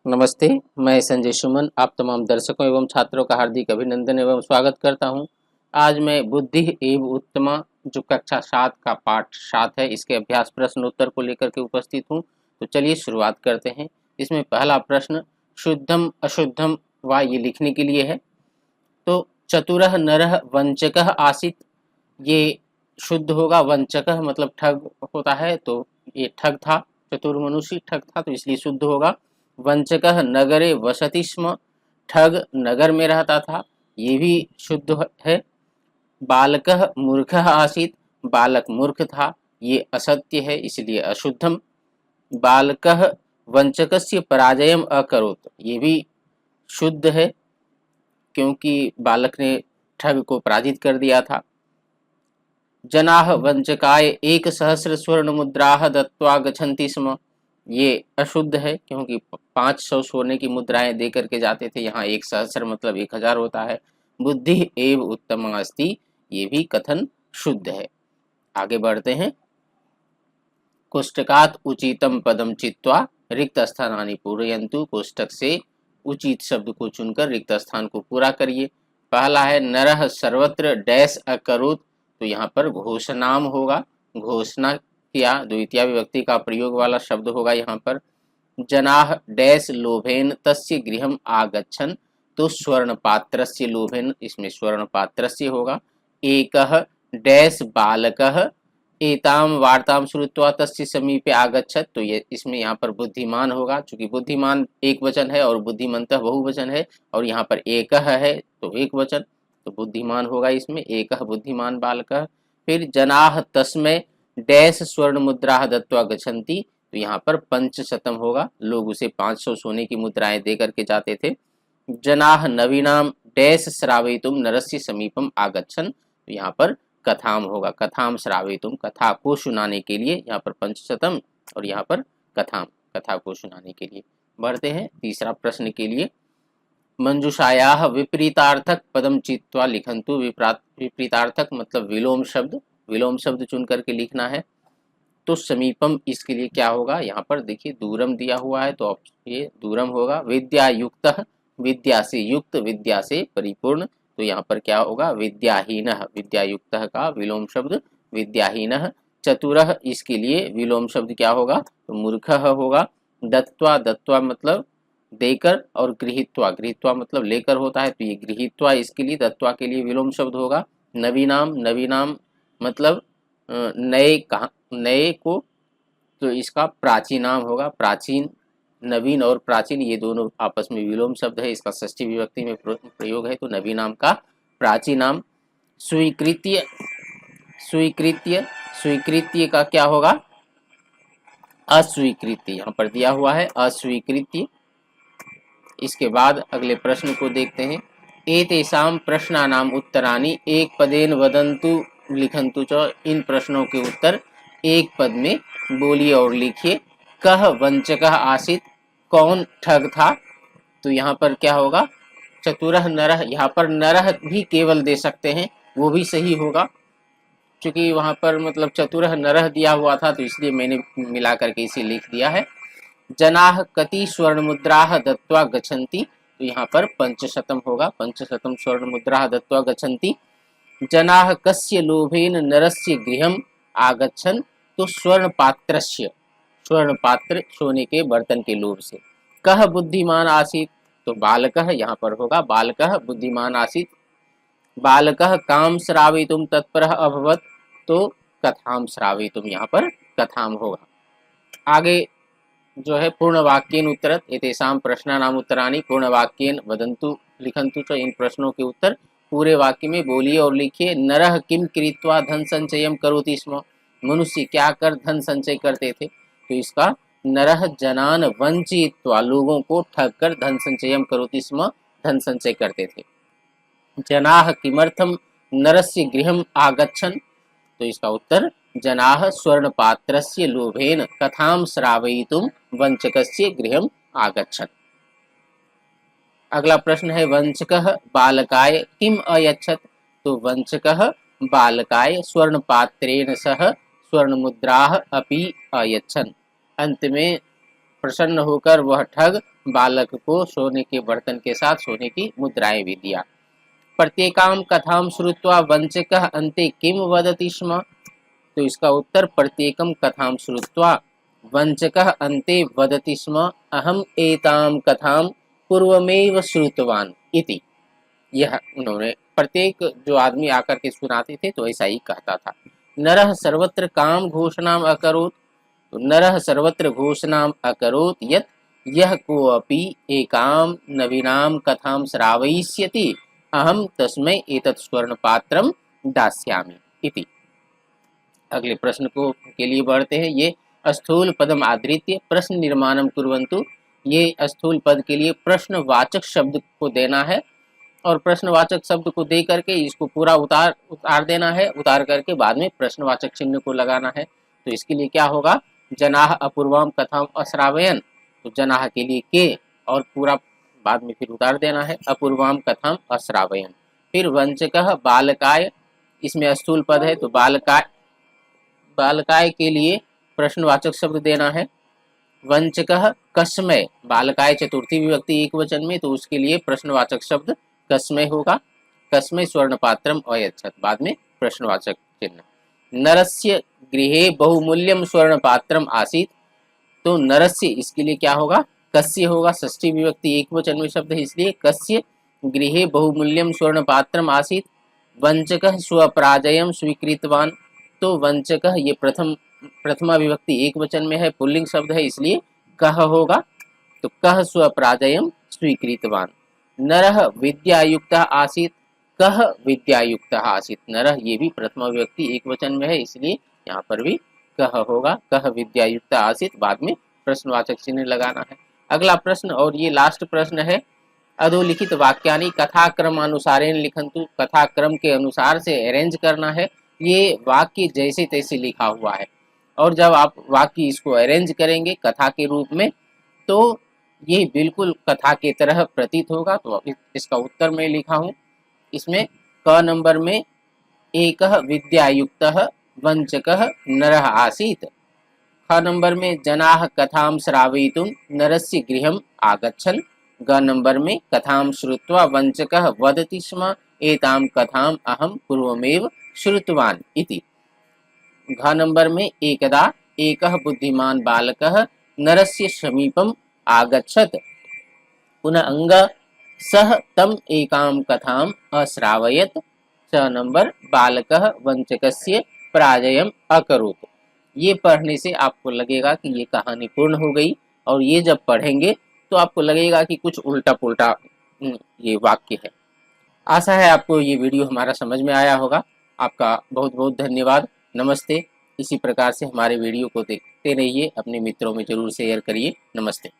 नमस्ते, मैं संजय सुमन आप तमाम दर्शकों एवं छात्रों का हार्दिक अभिनंदन एवं स्वागत करता हूं। आज मैं बुद्धि एव उत्तमा जो कक्षा 7 का पाठ 7 है इसके अभ्यास प्रश्न उत्तर को लेकर के उपस्थित हूं। तो चलिए शुरुआत करते हैं। इसमें पहला प्रश्न शुद्धम अशुद्धम व ये लिखने के लिए है। तो चतुरः नरः वंचकः आसीत्, ये शुद्ध होगा। वंचकः मतलब ठग होता है, तो ये ठग था, चतुर मनुष्य ठग था, तो इसलिए शुद्ध होगा। वंचकः नगरे वसति स्म, ठग नगर में रहता था, ये भी शुद्ध है। बालकः मूर्खः आसीत्, बालक मूर्ख था, ये असत्य है, इसलिए अशुद्धम। बालकः वंचकस्य पराजयम अकरोत्, ये भी शुद्ध है क्योंकि बालक ने ठग को पराजित कर दिया था। जनाः वंचकाय 1,000 स्वर्ण मुद्राः दत्त्वा गच्छन्ति स्म, ये अशुद्ध है क्योंकि 500 सोने की मुद्राएं दे करके जाते थे। यहाँ 1,000 मतलब 1,000 होता है। बुद्धि एव उत्तमा अस्ति, ये भी कथन शुद्ध है। आगे बढ़ते हैं। कोष्टकात् उचितम पदम चित्वा रिक्त स्थानानि पूरयन्तु, कोष्टक से उचित शब्द को चुनकर रिक्त स्थान को पूरा करिए। पहला है नरः सर्वत्र डैश अकरोत्, तो यहाँ पर घोषणाम होगा, घोषणा किया, द्वितीय विभक्ति का प्रयोग वाला शब्द होगा यहाँ पर। जनाः डैश लोभेन तस्य गृहम आगच्छन्, तो स्वर्ण पात्रस्य लोभेन, इसमें स्वर्ण पात्रस्य होगा। एकः डैश बालकः एताम वार्ताम श्रुत्वा तस्य समीपे आगच्छत्, तो ये इसमें यहाँ पर बुद्धिमान होगा, चूंकि बुद्धिमान एक वचन है और बुद्धिमन्तः बहुवचन है, और यहाँ पर एकः है तो एक वचन, तो बुद्धिमान होगा इसमें, एकः बुद्धिमान बालकः। फिर जनाः तस्मै डैश स्वर्ण मुद्रा दत्त्वा गच्छन्ति, तो यहाँ पर पंचशतम होगा, लोग उसे 500 सोने की मुद्राएं दे करके जाते थे। जनाः नवीनाम डैश श्रावयितुम नरस्य समीपम आगच्छन्, तो यहाँ पर कथाम होगा, कथाम श्रावयितुम, कथा को सुनाने के लिए, यहाँ पर पंचशतम और यहाँ पर कथाम, कथा को सुनाने के लिए। बढ़ते हैं तीसरा प्रश्न के लिए। मंजूषायाः विपरीतार्थक पदम चित्वा लिखन्तु, विपरीतार्थक मतलब विलोम शब्द, विलोम शब्द चुन करके लिखना है। तो समीपम इसके लिए क्या होगा, यहाँ पर देखिए दूरम दिया हुआ है, तो ये दूरम होगा। विद्यायुक्तः, विद्या से युक्त, विद्या से परिपूर्ण, तो यहाँ पर क्या होगा, विद्याहीनः, विद्यायुक्तः का विलोम शब्द विद्याहीनः। चतुरः इसके लिए विलोम शब्द क्या होगा, तो मूर्खः होगा। दत्त्वा, दत्त्वा मतलब देकर, और गृहीत्वा, गृहीत्वा मतलब लेकर होता है, तो ये गृहीत्वा इसके लिए, दत्त्वा के लिए विलोम शब्द होगा। नवीनाम, नवीनाम मतलब नए, कहा नए को, तो इसका प्राचीनाम होगा, प्राचीन, नवीन और प्राचीन ये दोनों आपस में विलोम शब्द है, इसका षष्ठी विभक्ति में प्रयोग है, तो नवीनाम का प्राचीनाम। स्वीकृत्य, स्वीकृत्य, स्वीकृत्य का क्या होगा, अस्वीकृत्य, यहाँ पर दिया हुआ है अस्वीकृत्य। इसके बाद अगले प्रश्न को देखते हैं। एतेषां प्रश्नानाम उत्तराणि एक पदेन वदन्तु लिखन्तु च, इन प्रश्नों के उत्तर एक पद में बोलिए और लिखिए। कह वंचकः आसीत्, कौन ठग था, तो यहाँ पर क्या होगा, चतुरः नरः, यहाँ पर नरः भी केवल दे सकते हैं, वो भी सही होगा, क्योंकि वहाँ पर मतलब चतुरः नरः दिया हुआ था, तो इसलिए मैंने मिला करके इसे लिख दिया है। जनाः कति स्वर्ण मुद्राः दत्त्वा गच्छन्ति, तो यहाँ पर पंचशतम होगा, पंचशतम स्वर्ण मुद्राः दत्त्वा गच्छन्ति। जनाः कस्य लोभेन नरस्य गृहम आगच्छन्, तो स्वर्ण पात्रस्य, स्वर्ण पात्र सोने के बर्तन के लोभ से। कह बुद्धिमान आसीत्, तो बालकः यहाँ पर होगा, बालकः बुद्धिमान आसीत्। बालकः काम श्रावयितुम तत्परः अभवत्, तो कथाम श्रावयितुम, यहाँ पर कथाम होगा। आगे जो है पूर्ण वाक्येन उत्तरत, एतेषां प्रश्नानाम उत्तराणि पूर्ण वाक्येन वदन्तु लिखन्तु च, इन प्रश्नों के उत्तर पूरे वाक्य में बोलिए और लिखिए। नरः किम कृत्वा धन संचयम करोति स्म, मनुष्य क्या कर धन संचय करते थे, तो इसका नरः जनान वंचित्वा, लोगों को ठग कर धन संचयम करोति स्म, धन संचय करते थे। जनाः किमर्थम नरस्य गृहम आगच्छन्, तो इसका उत्तर जनाः स्वर्ण पात्रस्य लोभेन कथां श्रावयितुम वंचकस्य गृहम आगच्छन्। अगला प्रश्न है वंचकः बालकाय किम अयच्छत्, तो वंचकः बालकाय स्वर्ण पात्रेण सह स्वर्ण मुद्राः अपि अयच्छन्, अंत में प्रसन्न होकर वह ठग बालक को सोने के बर्तन के साथ सोने की मुद्राएं भी दिया। प्रत्येकाम कथाम श्रुत्वा वंचकः अन्ते किम वदति स्म। तो इसका उत्तर प्रत्येकम कथाम श्रुत्वा वंचकः अन्ते वदति स्म अहम एताम कथाम पूर्वमेव श्रुतवान इति। यह उन्होंने प्रत्येक जो आदमी आकर के सुनाते थे तो ऐसा ही कहता था। नरः सर्वत्र काम घोषणाम अकरोत्। तो नरः सर्वत्र घोषणाम अकरोत् यत् यह कोऽपि एकाम नवीनाम कथाम श्रावयिष्यति अहम तस्मै एतत् स्वर्णपात्रम दास्यामि इति। अगले प्रश्न को के लिए बढ़ते हैं। ये स्थूल पदम आधृत्य प्रश्न निर्माणम कुर्वन्तु। ये स्थूल पद के लिए प्रश्नवाचक शब्द को देना है और प्रश्नवाचक शब्द को दे करके इसको पूरा उतार देना है। उतार करके बाद में प्रश्नवाचक चिन्ह को लगाना है। तो इसके लिए क्या होगा, जनाह अपूर्वाम कथाम अश्रावयन। तो जनाह के लिए के और पूरा बाद में फिर उतार देना है, अपूर्वाम कथाम अश्रावयन। फिर वंचकः बालकाय, इसमें स्थूल पद है तो बालकाय के लिए प्रश्नवाचक शब्द देना है। वंचकः कस्मय, बालकाय चतुर्थी विभक्ति एक वचन में तो उसके लिए प्रश्नवाचक शब्द कस्मय होगा। कस्मय स्वर्णपात्रम अयच्छत, बाद में प्रश्नवाचक चिन्ह। नरस्य गृहे बहुमूल्यम स्वर्णपात्रम आसीत। तो नरस्य इसके लिए क्या होगा, कस्य होगा। षष्ठी विभक्ति एक वचन में शब्द है इसलिए कस्य गृहे बहुमूल्यम स्वर्णपात्रम आसीत। वंचकः स्वपराजयम स्वीकृतवान। तो वंचकः ये प्रथमा विभक्ति एक वचन में है, पुल्लिंग शब्द है इसलिए कह होगा। तो कह स्वपराजयम स्वीकृतवान। नरः विद्यायुक्तः आसीत। कह विद्यायुक्तः आसीत। नरः ये भी प्रथमा विभक्ति एक वचन में है इसलिए यहाँ पर भी कह होगा। कह विद्यायुक्तः आसीत, बाद में प्रश्नवाचक चिन्ह लगाना है। अगला प्रश्न और ये लास्ट प्रश्न है। अधोलिखित वाक्यानि कथाक्रमानुसारेण लिखन्तु। कथाक्रम के अनुसार से अरेंज करना है। ये वाक्य जैसे तैसे लिखा हुआ है और जब आप वाक्य इसको अरेंज करेंगे कथा के रूप में तो ये बिल्कुल कथा की तरह प्रतीत होगा। तो इसका उत्तर मैं लिखा हूँ। इसमें क नंबर में एकः विद्यायुक्तः वंचकः नरः आसीत्। ख नंबर में जनाः कथां श्रावयितुं नरस्य गृहम् आगच्छन्। ग नंबर में कथां श्रुत्वा वंचकः वदति स्म एतां कथाम् अहं पूर्वमेव श्रुतवान् इति। घ नंबर में एकदा एकः बुद्धिमान् बालकः नरस्य समीपम् आगच्छत् पुनः अंग सह तम एकां कथाम् अश्रावयत्। च नंबर बालकः वंचकस्य पराजयम् अकरोत्। ये पढ़ने से आपको लगेगा कि ये कहानी पूर्ण हो गई और ये जब पढ़ेंगे तो आपको लगेगा कि कुछ उल्टा पुल्टा ये वाक्य है। आशा है आपको ये वीडियो हमारा समझ में आया होगा। आपका बहुत बहुत धन्यवाद। नमस्ते। इसी प्रकार से हमारे वीडियो को देखते रहिए, अपने मित्रों में जरूर शेयर करिए। नमस्ते।